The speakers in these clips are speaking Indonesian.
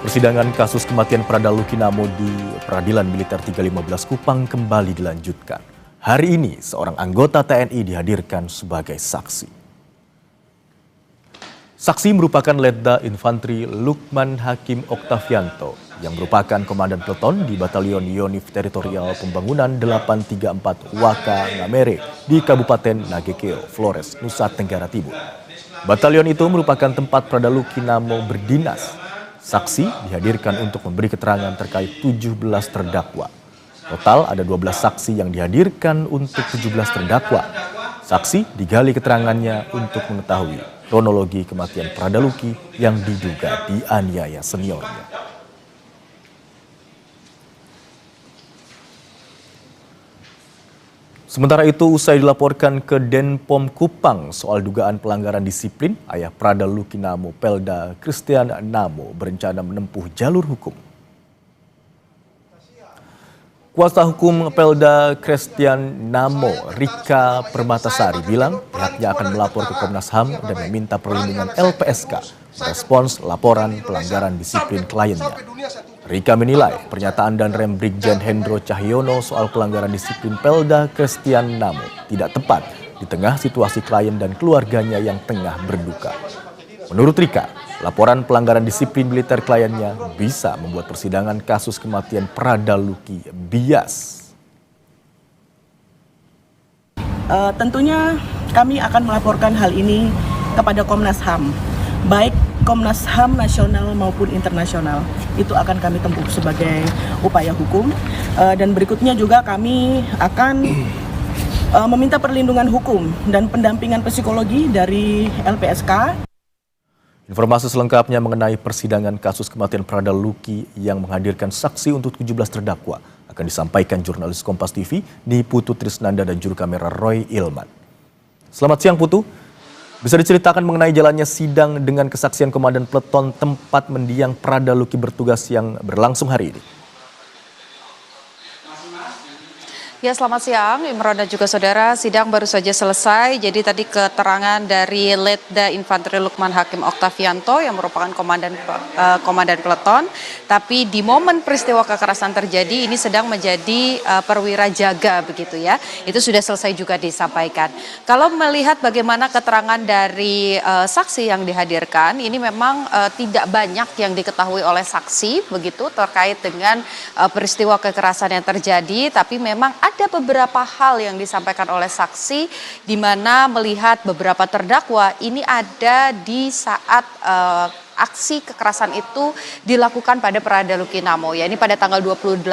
Persidangan kasus kematian Prada Lukinamo di Peradilan Militer 315 Kupang kembali dilanjutkan. Hari ini seorang anggota TNI dihadirkan sebagai saksi. Saksi merupakan Letda Infantri Lukman Hakim Oktavianto yang merupakan komandan peleton di Batalion Yonif Teritorial Pembangunan 834 Waka Ngamere di Kabupaten Nagekeo, Flores, Nusa Tenggara Timur. Batalion itu merupakan tempat Prada Lukinamo berdinas. Saksi dihadirkan untuk memberi keterangan terkait 17 terdakwa. Total ada 12 saksi yang dihadirkan untuk 17 terdakwa. Saksi digali keterangannya untuk mengetahui kronologi kematian Prada Luki yang diduga dianiaya seniornya. Sementara itu, usai dilaporkan ke Denpom Kupang soal dugaan pelanggaran disiplin, ayah Prada Lukinamo, Pelda Christian Namo, berencana menempuh jalur hukum. Kuasa hukum Pelda Christian Namo, Rika Permatasari, bilang pihaknya akan melapor ke Komnas HAM dan meminta perlindungan LPSK merespons laporan pelanggaran disiplin kliennya. Rika menilai pernyataan Danrem Brigjen Hendro Cahyono soal pelanggaran disiplin Pelda Christian Namo tidak tepat di tengah situasi klien dan keluarganya yang tengah berduka. Menurut Rika, laporan pelanggaran disiplin militer kliennya bisa membuat persidangan kasus kematian Prada Luki bias. Tentunya kami akan melaporkan hal ini kepada Komnas HAM, baik Komnas HAM nasional maupun internasional. Itu akan kami tempuh sebagai upaya hukum. Dan berikutnya juga kami akan meminta perlindungan hukum dan pendampingan psikologi dari LPSK. Informasi selengkapnya mengenai persidangan kasus kematian Prada Luki yang menghadirkan saksi untuk 17 terdakwa akan disampaikan jurnalis Kompas TV di Putu Trisnanda dan juru kamera Roy Ilman. Selamat siang Putu. Bisa diceritakan mengenai jalannya sidang dengan kesaksian komandan peleton tempat mendiang Prada Luki bertugas yang berlangsung hari ini? Ya, selamat siang Imron dan juga saudara. Sidang baru saja selesai. Jadi tadi keterangan dari Letda Infantri Lukman Hakim Oktavianto yang merupakan komandan peleton. Tapi di momen peristiwa kekerasan terjadi ini sedang menjadi perwira jaga begitu ya. Itu sudah selesai juga disampaikan. Kalau melihat bagaimana keterangan dari saksi yang dihadirkan, ini memang tidak banyak yang diketahui oleh saksi begitu terkait dengan peristiwa kekerasan yang terjadi. Tapi memang ada beberapa hal yang disampaikan oleh saksi di mana melihat beberapa terdakwa ini ada di saat aksi kekerasan itu dilakukan pada Prada Lukinamo, ya ini pada tanggal 28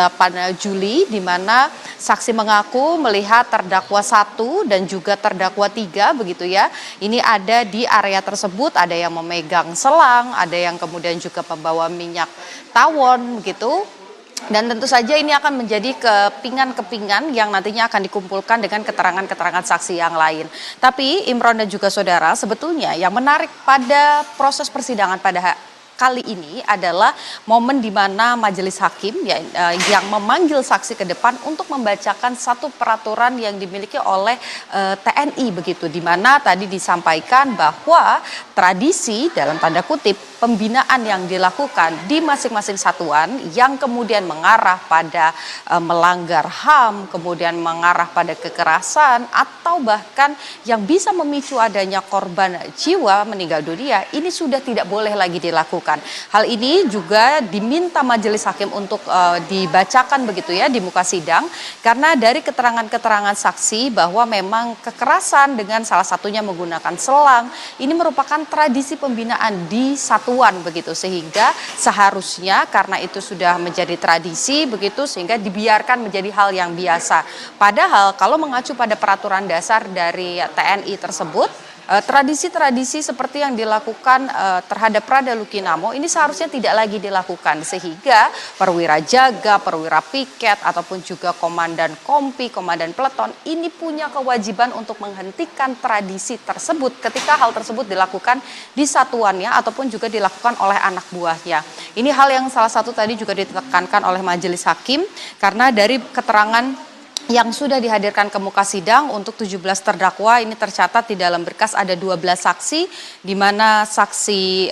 Juli di mana saksi mengaku melihat terdakwa 1 dan juga terdakwa 3 begitu ya. Ini ada di area tersebut, ada yang memegang selang, ada yang kemudian juga membawa minyak tawon begitu. Dan tentu saja ini akan menjadi kepingan-kepingan yang nantinya akan dikumpulkan dengan keterangan-keterangan saksi yang lain. Tapi Imron dan juga saudara, sebetulnya yang menarik pada proses persidangan pada kali ini adalah momen di mana majelis hakim yang memanggil saksi ke depan untuk membacakan satu peraturan yang dimiliki oleh TNI begitu, di mana tadi disampaikan bahwa tradisi dalam tanda kutip pembinaan yang dilakukan di masing-masing satuan yang kemudian mengarah pada melanggar HAM, kemudian mengarah pada kekerasan atau bahkan yang bisa memicu adanya korban jiwa meninggal dunia, ini sudah tidak boleh lagi dilakukan. Hal ini juga diminta majelis hakim untuk dibacakan begitu ya di muka sidang, karena dari keterangan-keterangan saksi bahwa memang kekerasan dengan salah satunya menggunakan selang ini merupakan tradisi pembinaan di satuan begitu, sehingga seharusnya karena itu sudah menjadi tradisi begitu sehingga dibiarkan menjadi hal yang biasa. Padahal kalau mengacu pada peraturan dasar dari TNI tersebut, tradisi-tradisi seperti yang dilakukan terhadap Prada Lukinamo ini seharusnya tidak lagi dilakukan, sehingga perwira jaga, perwira piket ataupun juga komandan kompi, komandan peleton ini punya kewajiban untuk menghentikan tradisi tersebut ketika hal tersebut dilakukan di satuannya ataupun juga dilakukan oleh anak buahnya. Ini hal yang salah satu tadi juga ditekankan oleh majelis hakim, karena dari keterangan yang sudah dihadirkan ke muka sidang untuk 17 terdakwa ini tercatat di dalam berkas ada 12 saksi, di mana saksi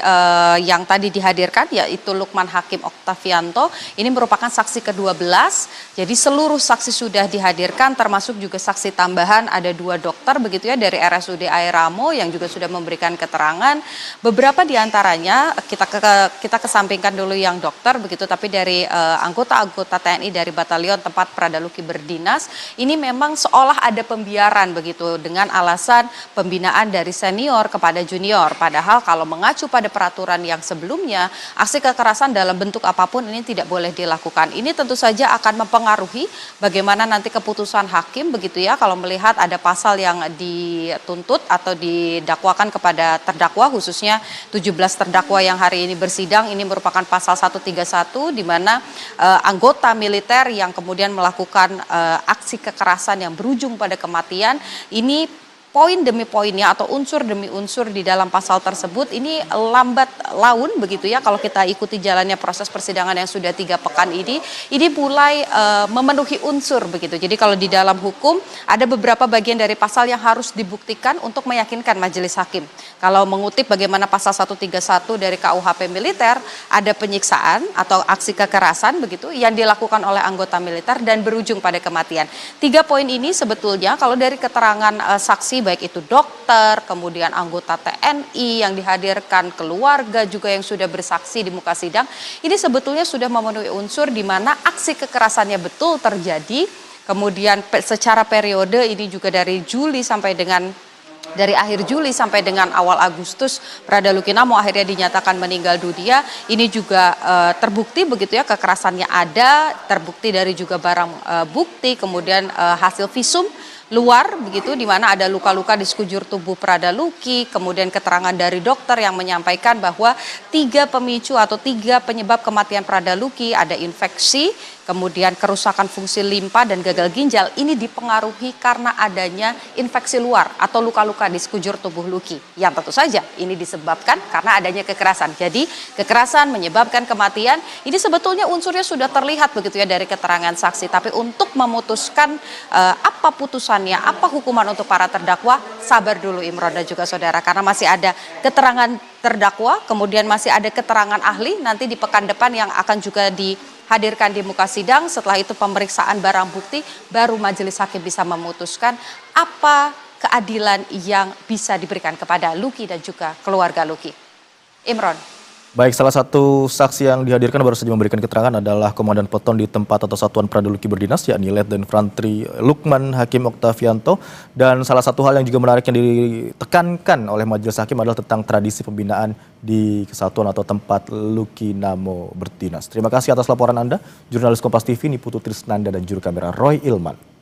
yang tadi dihadirkan yaitu Lukman Hakim Oktavianto ini merupakan saksi ke-12. Jadi seluruh saksi sudah dihadirkan, termasuk juga saksi tambahan ada 2 dokter begitu ya dari RSUD Airamo yang juga sudah memberikan keterangan. Beberapa diantaranya kita kesampingkan dulu yang dokter begitu, tapi dari anggota-anggota TNI dari batalion tempat Pradaluki berdinas. Ini memang seolah ada pembiaran begitu dengan alasan pembinaan dari senior kepada junior. Padahal kalau mengacu pada peraturan yang sebelumnya, aksi kekerasan dalam bentuk apapun ini tidak boleh dilakukan. Ini tentu saja akan mempengaruhi bagaimana nanti keputusan hakim begitu ya, kalau melihat ada pasal yang dituntut atau didakwakan kepada terdakwa, khususnya 17 terdakwa yang hari ini bersidang. Ini merupakan pasal 131 di mana anggota militer yang kemudian melakukan aksi kekerasan yang berujung pada kematian, ini poin demi poinnya atau unsur demi unsur di dalam pasal tersebut ini lambat laun begitu ya, kalau kita ikuti jalannya proses persidangan yang sudah 3 pekan ini mulai memenuhi unsur begitu. Jadi kalau di dalam hukum ada beberapa bagian dari pasal yang harus dibuktikan untuk meyakinkan majelis hakim. Kalau mengutip bagaimana pasal 131 dari KUHP militer, ada penyiksaan atau aksi kekerasan begitu yang dilakukan oleh anggota militer dan berujung pada kematian. 3 poin ini sebetulnya kalau dari keterangan saksi baik itu dokter, kemudian anggota TNI yang dihadirkan, keluarga juga yang sudah bersaksi di muka sidang, ini sebetulnya sudah memenuhi unsur di mana aksi kekerasannya betul terjadi. Kemudian secara periode ini juga dari akhir Juli sampai dengan awal Agustus, Pradaluki Namo akhirnya dinyatakan meninggal dunia. Ini juga terbukti begitu ya, kekerasannya ada, terbukti dari juga barang bukti, kemudian hasil visum luar begitu di mana ada luka-luka di sekujur tubuh Pradaluki, kemudian keterangan dari dokter yang menyampaikan bahwa 3 pemicu atau 3 penyebab kematian Pradaluki, ada infeksi, kemudian kerusakan fungsi limpa dan gagal ginjal, ini dipengaruhi karena adanya infeksi luar atau luka-luka di sekujur tubuh Luki, yang tentu saja ini disebabkan karena adanya kekerasan. Jadi kekerasan menyebabkan kematian, ini sebetulnya unsurnya sudah terlihat begitu ya dari keterangan saksi, tapi untuk memutuskan apa putusannya, apa hukuman untuk para terdakwa, sabar dulu Imron dan juga saudara, karena masih ada keterangan terdakwa, kemudian masih ada keterangan ahli nanti di pekan depan yang akan juga dihadirkan di muka sidang. Setelah itu pemeriksaan barang bukti, baru majelis hakim bisa memutuskan apa keadilan yang bisa diberikan kepada Luki dan juga keluarga Luki. Imron. Baik, salah satu saksi yang dihadirkan baru saja memberikan keterangan adalah Komandan Peleton di tempat atau Satuan Pradaluki berdinas, yakni Letda Infantri Lukman Hakim Oktavianto. Dan salah satu hal yang juga menarik yang ditekankan oleh majelis hakim adalah tentang tradisi pembinaan di kesatuan atau tempat Luki Namo berdinas. Terima kasih atas laporan Anda, jurnalis Kompas TV Niputu Trisnanda dan juru kamera Roy Ilman.